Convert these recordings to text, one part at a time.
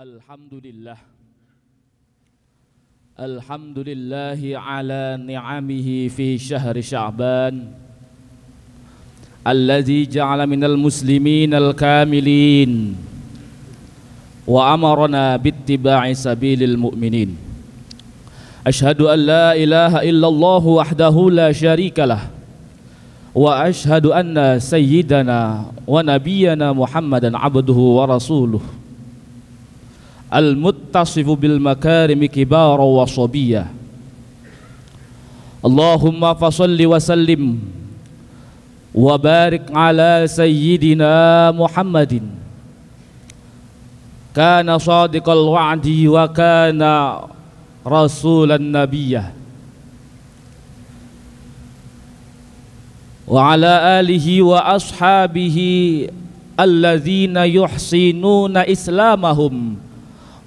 Alhamdulillah. Alhamdulillahi ala ni'amihi fi syahri Sya'ban alladzi ja'ala minal muslimin al-kamilin wa amarna bittiba'i sabilil mu'minin. Ashhadu an la ilaha illallah wahdahu la syarikalah wa ashhadu anna sayyidana wa nabiyyana Muhammadan abduhu wa rasuluh al-muttasifu bil makarimi kibara wa sabiyya. Allahumma fasalli wa sallim wa barik ala sayyidina Muhammadin kana sadiqal wa'di wa kana rasulan nabiyyah wa ala alihi wa ashabihi alladzina yuhsinuna islamahum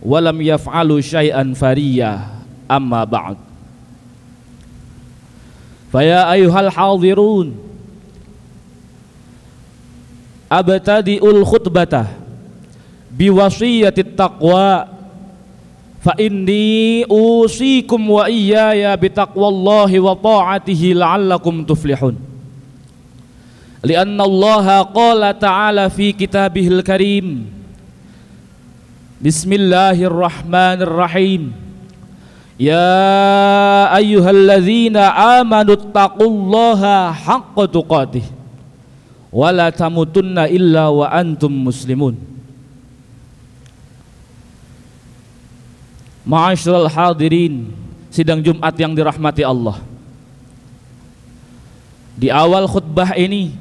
walam yaf'alu syai'an fariya, amma ba'd. Faya ayyuhal hadirun, abtadi'ul khutbata biwasiyatit taqwa, fa inni usikum wa iyaya bitaqwallahi wa ta'atihi la'allakum tuflihun. Lianna Allah qala ta'ala fi kitabihil karim, Bismillahirrahmanirrahim. Ya ayyuhalladzina amanu taqullaha haqqa tuqatih wa la tamutunna illa wa antum muslimun. Ma'asyiral hadirin, sidang Jumat yang dirahmati Allah. Di awal khutbah ini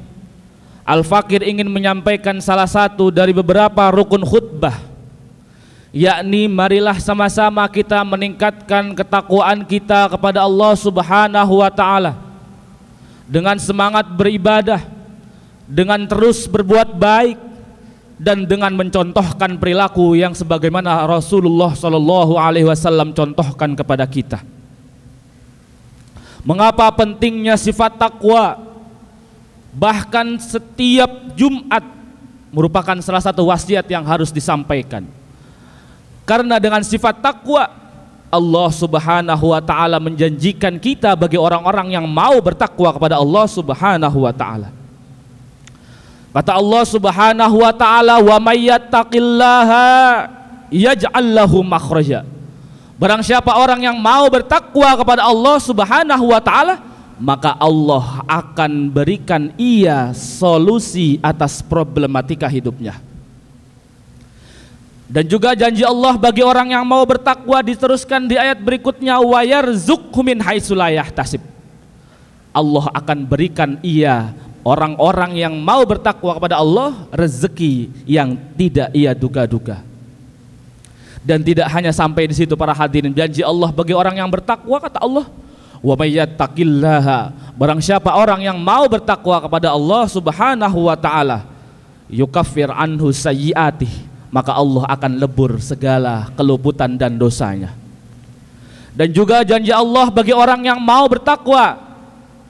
Al-Fakir ingin menyampaikan salah satu dari beberapa rukun khutbah, yakni marilah sama-sama kita meningkatkan ketakwaan kita kepada Allah Subhanahu wa ta'ala dengan semangat beribadah, dengan terus berbuat baik, dan dengan mencontohkan perilaku yang sebagaimana Rasulullah Shallallahu Alaihi Wasallam contohkan kepada kita. Mengapa pentingnya sifat takwa? Bahkan setiap Jumat merupakan salah satu wasiat yang harus disampaikan. Karena dengan sifat takwa Allah Subhanahu wa ta'ala menjanjikan kita bagi orang-orang yang mau bertakwa kepada Allah Subhanahu wa ta'ala. Kata Allah Subhanahu wa ta'ala, wa may yattaqillaha yaj'al lahu makhraja. Barang siapa orang yang mau bertakwa kepada Allah Subhanahu wa ta'ala, maka Allah akan berikan ia solusi atas problematika hidupnya. Dan juga janji Allah bagi orang yang mau bertakwa diteruskan di ayat berikutnya, wa yarzuqhu min haitsu la yahtasib. Allah akan berikan ia, orang-orang yang mau bertakwa kepada Allah, rezeki yang tidak ia duga-duga. Dan tidak hanya sampai di situ para hadirin, janji Allah bagi orang yang bertakwa, kata Allah, wa may yattaqillaha, barang siapa orang yang mau bertakwa kepada Allah Subhanahu wa ta'ala, yukaffir anhu sayyi'atih, maka Allah akan lebur segala keluputan dan dosanya. Dan juga janji Allah bagi orang yang mau bertakwa,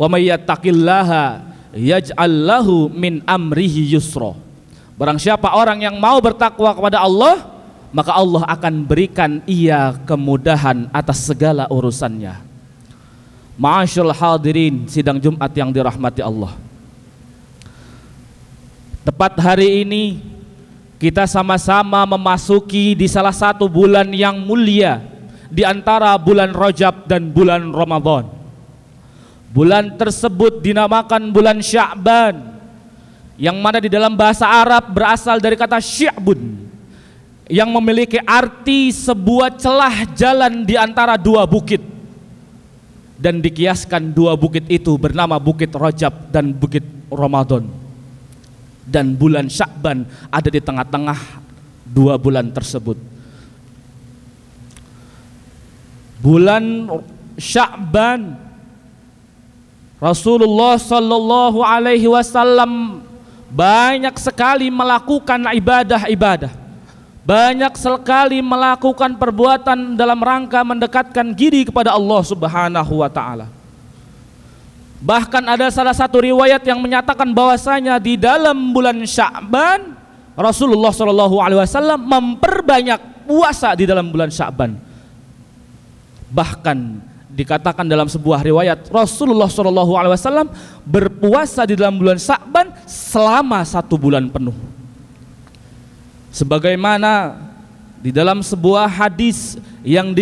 wa may yattaqillaha yaj'al lahu min amrihi yusra, barang siapa orang yang mau bertakwa kepada Allah, maka Allah akan berikan ia kemudahan atas segala urusannya. Ma'asyiral hadirin, sidang Jumat yang dirahmati Allah. Tepat hari ini kita sama-sama memasuki di salah satu bulan yang mulia di antara bulan Rajab dan bulan Ramadan. Bulan tersebut dinamakan bulan Sya'ban, yang mana di dalam bahasa Arab berasal dari kata syi'bun, yang memiliki arti sebuah celah jalan di antara dua bukit. Dan dikiaskan dua bukit itu bernama Bukit Rajab dan Bukit Ramadan. Dan bulan Sya'ban ada di tengah-tengah dua bulan tersebut. Bulan Sya'ban, Rasulullah Sallallahu Alaihi Wasallam banyak sekali melakukan ibadah-ibadah, banyak sekali melakukan perbuatan dalam rangka mendekatkan diri kepada Allah Subhanahu wa ta'ala. Bahkan ada salah satu riwayat yang menyatakan bahwasanya di dalam bulan Sya'ban Rasulullah SAW memperbanyak puasa di dalam bulan Sya'ban. Bahkan dikatakan dalam sebuah riwayat Rasulullah SAW berpuasa di dalam bulan Sya'ban selama 1 bulan penuh. Sebagaimana di dalam sebuah hadis yang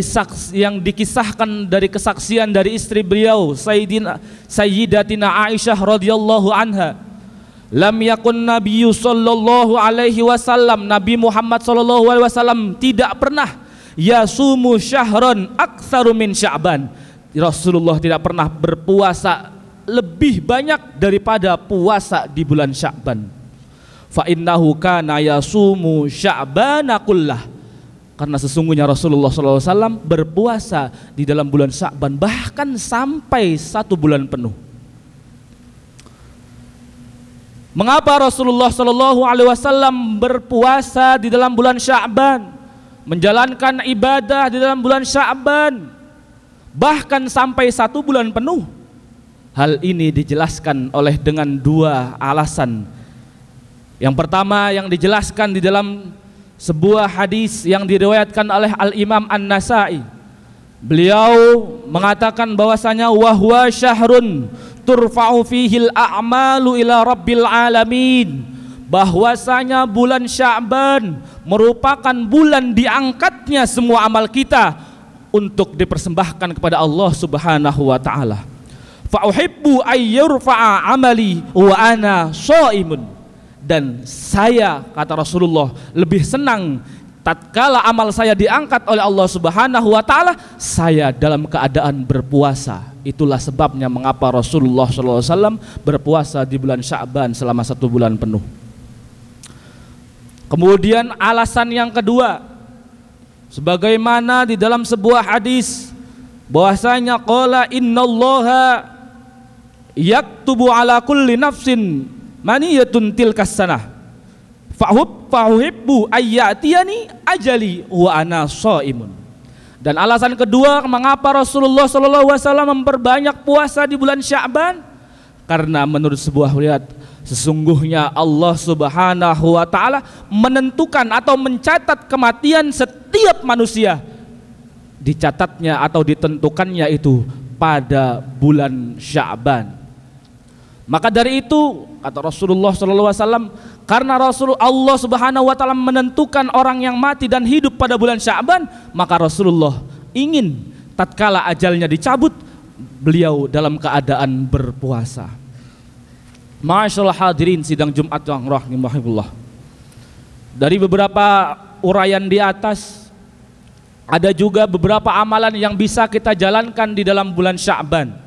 dikisahkan dari kesaksian dari istri beliau Sayyidatina Aisyah radhiyallahu anha, lam yakun nabiyyu sallallahu alaihi wasallam, Nabi Muhammad sallallahu alaihi wasallam tidak pernah yasumu syahron aktsaru min Sya'ban. Rasulullah tidak pernah berpuasa lebih banyak daripada puasa di bulan Sya'ban. Fa innahu kana yasumu Sya'bana kullah, karena sesungguhnya Rasulullah SAW berpuasa di dalam bulan Sya'ban bahkan sampai 1 bulan penuh. Mengapa Rasulullah SAW berpuasa di dalam bulan Sya'ban, menjalankan ibadah di dalam bulan Sya'ban bahkan sampai 1 bulan penuh? Hal ini dijelaskan oleh dengan 2 alasan. Yang pertama yang dijelaskan di dalam sebuah hadis yang diriwayatkan oleh Al-Imam An-Nasa'i. Beliau mengatakan bahwasanya wahwa syahrun turfa'u fihil a'malu ila rabbil alamin, bahwasanya bulan Sya'ban merupakan bulan diangkatnya semua amal kita untuk dipersembahkan kepada Allah Subhanahu wa taala. Fa uhibbu ay yurfa'a amali wa ana shaimun, dan saya, kata Rasulullah, lebih senang tatkala amal saya diangkat oleh Allah Subhanahu wa taala saya dalam keadaan berpuasa. Itulah sebabnya mengapa Rasulullah SAW berpuasa di bulan Sya'ban selama 1 bulan penuh. Kemudian alasan yang kedua, sebagaimana di dalam sebuah hadis bahwasanya qala innallaha yaktubu ala kulli nafsin maniyatun tilkas sanah fa'uhibbu ayyatiyani ajali wa ana shaimun. Dan alasan kedua mengapa Rasulullah SAW memperbanyak puasa di bulan Sya'ban, karena menurut sebuah riwayat sesungguhnya Allah Subhanahu wa taala menentukan atau mencatat kematian setiap manusia, dicatatnya atau ditentukannya itu pada bulan Sya'ban. Maka dari itu kata Rasulullah SAW, karena Allah Subhanahu wa taala menentukan orang yang mati dan hidup pada bulan Sya'ban, maka Rasulullah ingin tatkala ajalnya dicabut beliau dalam keadaan berpuasa. Masyaallah hadirin sidang Jumat yang rahimahullah. Dari beberapa uraian di atas, ada juga beberapa amalan yang bisa kita jalankan di dalam bulan Sya'ban.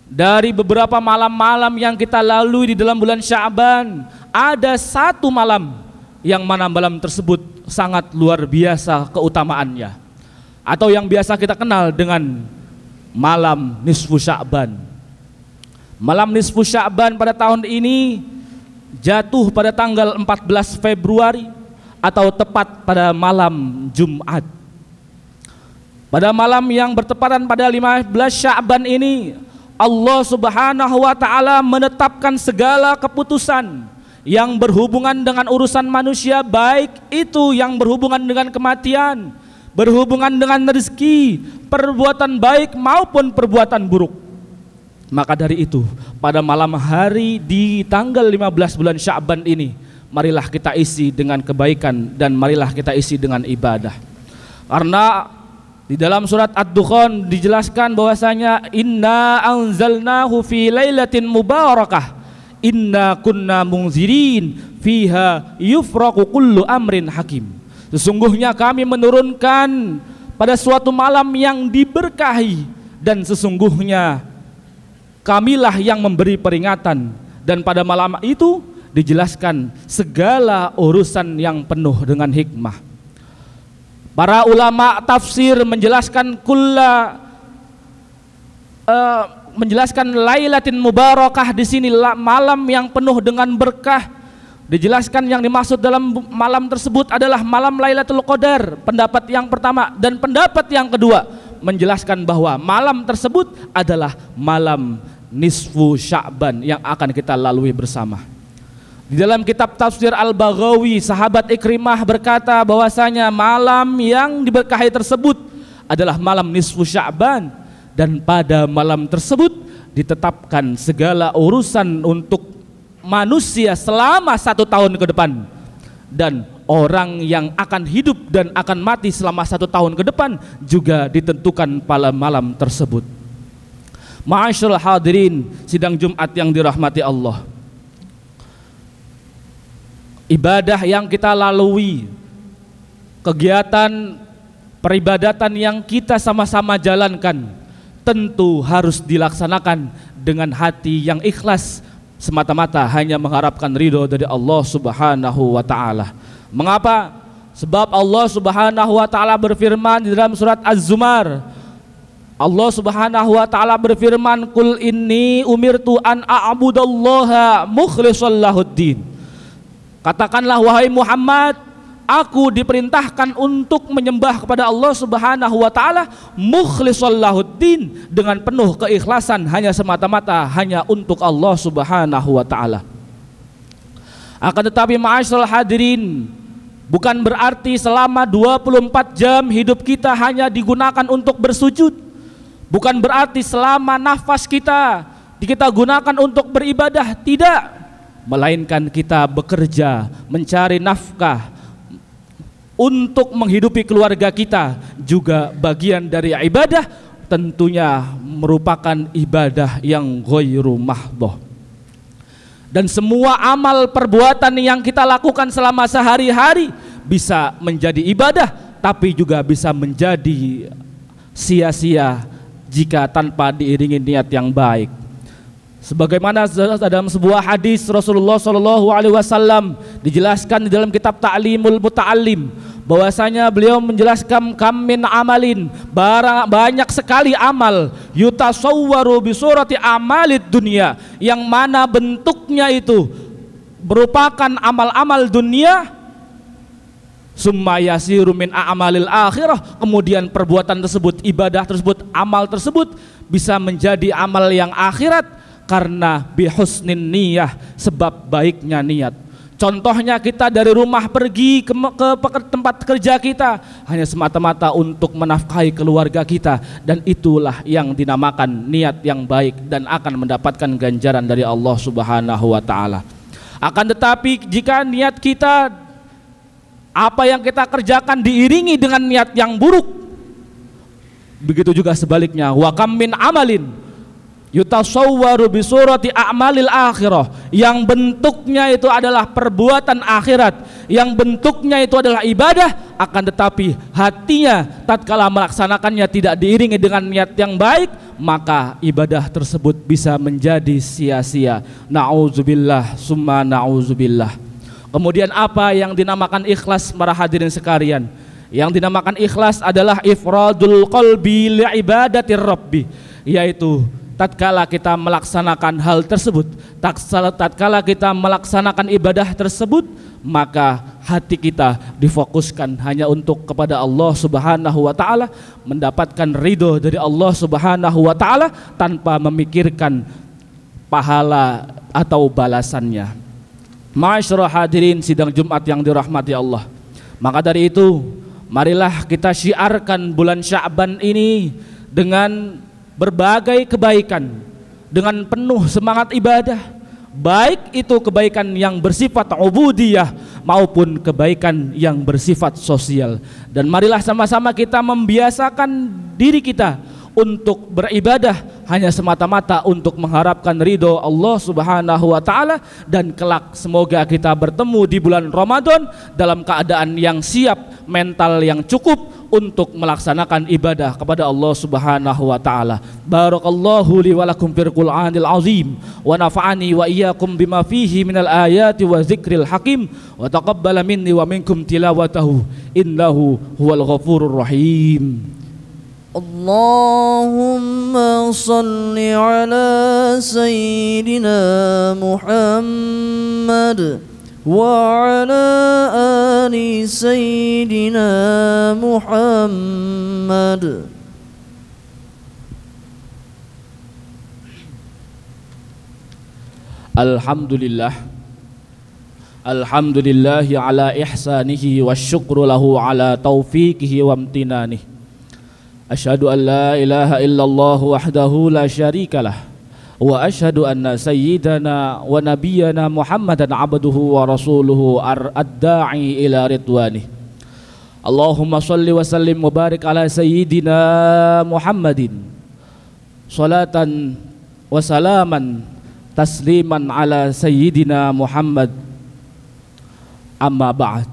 Dari beberapa malam-malam yang kita lalui di dalam bulan Sya'ban, ada 1 malam yang mana malam tersebut sangat luar biasa keutamaannya, atau yang biasa kita kenal dengan malam nisfu Sya'ban. Malam nisfu Sya'ban pada tahun ini jatuh pada tanggal 14 Februari atau tepat pada malam Jumat. Pada malam yang bertepatan pada 15 Sya'ban ini, Allah Subhanahu wa taala menetapkan segala keputusan yang berhubungan dengan urusan manusia, baik itu yang berhubungan dengan kematian, berhubungan dengan rezeki, perbuatan baik maupun perbuatan buruk. Maka dari itu, pada malam hari di tanggal 15 bulan Sya'ban ini, marilah kita isi dengan kebaikan dan marilah kita isi dengan ibadah. Karena di dalam surat Ad-Dukhan dijelaskan bahwasanya inna anzalnahu fi lailatin mubarakah inna kunna munzirin fiha yufraqu kullu amrin hakim. Sesungguhnya kami menurunkan pada suatu malam yang diberkahi, dan sesungguhnya kamilah yang memberi peringatan, dan pada malam itu dijelaskan segala urusan yang penuh dengan hikmah. Para ulama tafsir menjelaskan menjelaskan lailatin mubarakah di sini malam yang penuh dengan berkah. Dijelaskan yang dimaksud dalam malam tersebut adalah malam Lailatul Qadar, pendapat yang pertama, dan pendapat yang kedua menjelaskan bahwa malam tersebut adalah malam nisfu Sya'ban yang akan kita lalui bersama. Di dalam kitab tafsir Al-Baghawi, sahabat Ikrimah berkata bahwasanya malam yang diberkahi tersebut adalah malam nisfu Sya'ban, dan pada malam tersebut ditetapkan segala urusan untuk manusia selama 1 tahun ke depan, dan orang yang akan hidup dan akan mati selama 1 tahun ke depan juga ditentukan pada malam tersebut. Ma'asyiral hadirin sidang Jumat yang dirahmati Allah, ibadah yang kita lalui, kegiatan peribadatan yang kita sama-sama jalankan tentu harus dilaksanakan dengan hati yang ikhlas, semata-mata hanya mengharapkan ridho dari Allah Subhanahu wa taala. Mengapa? Sebab Allah Subhanahu wa taala berfirman di dalam surat Az-Zumar. Allah Subhanahu wa taala berfirman, "Qul inni umirtu an a'budallaha mukhlishal lahuddin." Katakanlah wahai Muhammad, aku diperintahkan untuk menyembah kepada Allah Subhanahu wa taala mukhlishal lahuddin, dengan penuh keikhlasan, hanya semata-mata hanya untuk Allah Subhanahu wa taala. Akan tetapi ma'asyiral hadirin, bukan berarti selama 24 jam hidup kita hanya digunakan untuk bersujud. Bukan berarti selama nafas kita gunakan untuk beribadah, tidak. Melainkan kita bekerja, mencari nafkah untuk menghidupi keluarga kita juga bagian dari ibadah, tentunya merupakan ibadah yang ghairu mahdhah. Dan semua amal perbuatan yang kita lakukan selama sehari-hari bisa menjadi ibadah, tapi juga bisa menjadi sia-sia jika tanpa diiringi niat yang baik. Sebagaimana dalam sebuah hadis Rasulullah SAW dijelaskan di dalam kitab Ta'limul Muta'allim, bahwasanya beliau menjelaskan kam min amalin, banyak sekali amal, yutasawwaru bi surati amalid dunia, yang mana bentuknya itu merupakan amal-amal dunia, summa yasiru min a'malil akhirah, kemudian perbuatan tersebut, ibadah tersebut, amal tersebut bisa menjadi amal yang akhirat karena bihusnin niyah, sebab baiknya niat. Contohnya kita dari rumah pergi ke tempat kerja kita hanya semata-mata untuk menafkahi keluarga kita, dan itulah yang dinamakan niat yang baik dan akan mendapatkan ganjaran dari Allah Subhanahu wa taala. Akan tetapi jika niat kita, apa yang kita kerjakan diiringi dengan niat yang buruk, begitu juga sebaliknya. Wa kam min amalin yutasawwaru bi surati a'malil akhirah, yang bentuknya itu adalah perbuatan akhirat, yang bentuknya itu adalah ibadah, akan tetapi hatinya tatkala melaksanakannya tidak diiringi dengan niat yang baik, maka ibadah tersebut bisa menjadi sia-sia. Na'udzubillah summa na'udzubillah. Kemudian apa yang dinamakan ikhlas para hadirin sekalian? Yang dinamakan ikhlas adalah ifradul qalbi li'ibadatir rabbi, yaitu tatkala kita melaksanakan hal tersebut, tatkala kita melaksanakan ibadah tersebut, maka hati kita difokuskan hanya untuk kepada Allah Subhanahu wa taala, mendapatkan ridho dari Allah Subhanahu wa taala tanpa memikirkan pahala atau balasannya. Ma'asyiral hadirin sidang Jumat yang dirahmati Allah, maka dari itu marilah kita syiarkan bulan Sya'ban ini dengan berbagai kebaikan, dengan penuh semangat ibadah, baik itu kebaikan yang bersifat ubudiyah maupun kebaikan yang bersifat sosial. Dan marilah sama-sama kita membiasakan diri kita untuk beribadah hanya semata-mata untuk mengharapkan ridho Allah Subhanahu wa taala, dan kelak semoga kita bertemu di bulan Ramadan dalam keadaan yang siap, mental yang cukup untuk melaksanakan ibadah kepada Allah Subhanahu wa taala. Barakallahu li wa lakum fil Qur'anil azim wa nafa'ani wa iyyakum bima fihi minal ayati wa dzikril hakim wa taqabbala minni wa minkum tilawatahu innahu huwal ghafurur rahim. Allahumma salli ala sayyidina Muhammad wa ala ali sayyidina Muhammad. Alhamdulillah, Alhamdulillahi ala ihsanihi wa syukru lahu ala taufiqihi wa amtinanih. Asyhadu an la ilaha illallah wahdahu la syarikalah wa asyhadu anna sayyidana wa nabiyyana Muhammadan abduhu wa rasuluhu ad-da'i ila ridwanih. Allahumma salli wa sallim wa barik ala sayyidina Muhammadin salatan wa salaman tasliman ala sayyidina Muhammad. Amma ba'd.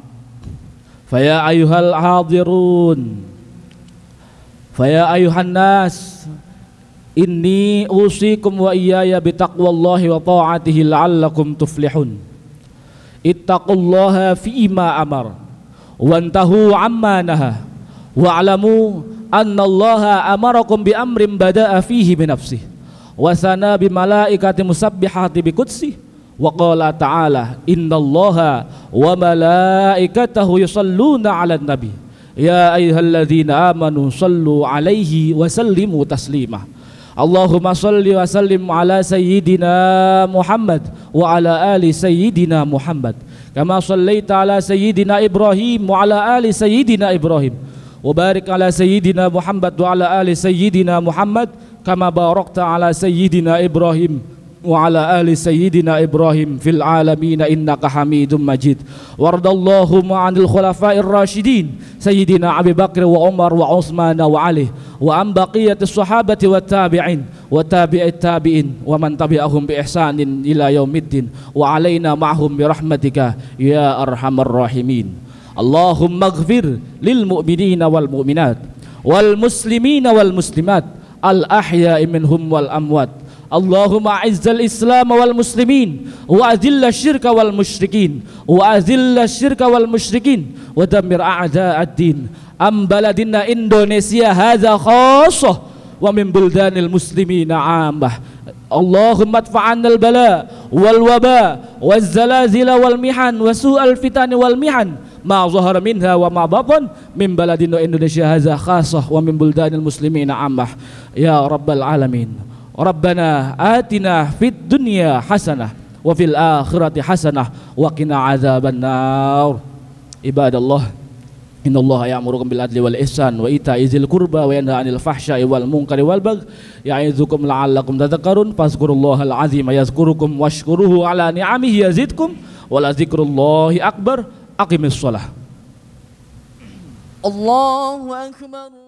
Faya ayyuhal hadirun, faya ayyuhan nas, inni usikum wa iyaya bitaqwallahi wa ta'atihi la'allakum tuflihun. Ittaqullaha fima amar wantahu amma naha wa'lamu annallaha amarakum bi amrin bada'a fihi bi nafsihi wa sana bi malaikati musabbihati bi qudsi wa qala ta'ala innallaha wa malaikatahu yusalluna 'alan nabi ya ayyuhalladzina amanu sallu 'alaihi wa sallimu taslima. Allahumma salli wa sallim ala sayyidina Muhammad wa ala ali sayyidina Muhammad kama sallaita ala sayyidina Ibrahim wa ala ali sayyidina Ibrahim wa barik ala sayyidina Muhammad wa ala ali sayyidina Muhammad kama barakta ala sayyidina Ibrahim wa ala ali sayyidina Ibrahim fil alamin innaka Hamidum Majid. Wardallahu ma'anil khulafa'ir rasyidin sayyidina Abi Bakr wa Umar wa Utsman wa Ali wa an baqiyatis sahabati wat tabi'in wa tabi'it tabi'in wa man tabi'ahum bi ihsanin ila yaumiddin wa alaina ma'hum bi rahmatika ya arhamar rahimin. Allahumma ighfir lil mu'minina wal mu'minat wal muslimina wal muslimat al ahya'i minhum wal amwat. Allahumma a'izzal islam wal muslimin wa azilla syirka wal musyrikin wa azilla syirka wal musyrikin wa dammir a'da'ad din am baladina Indonesia hadza khassah wa min buldanil muslimina 'ammah. Allahumma adfa'annal bala wal waba waz zalazila wal mihan wa su'al fitani wal mihan ma zahara minha wa ma batan min baladina Indonesia hadza khassah wa min buldanil muslimina 'ammah ya rabbal alamin. Rabbana atina fid dunya hasanah wa fil akhirati hasanah wa qina adzabannar. Ibadallah, innallaha ya'murukum bil adli wal ihsan wa ita'i dzil qurba wa yanha 'anil fahsya'i wal munkari wal baghi ya'idzukum la'allakum tadhakkarun. Fazkurullahal azima yazkurukum washkuruhu ala ni'amihi yazidkum wa la dzikrullahi akbar. Aqimis shalah. Allahu akbar.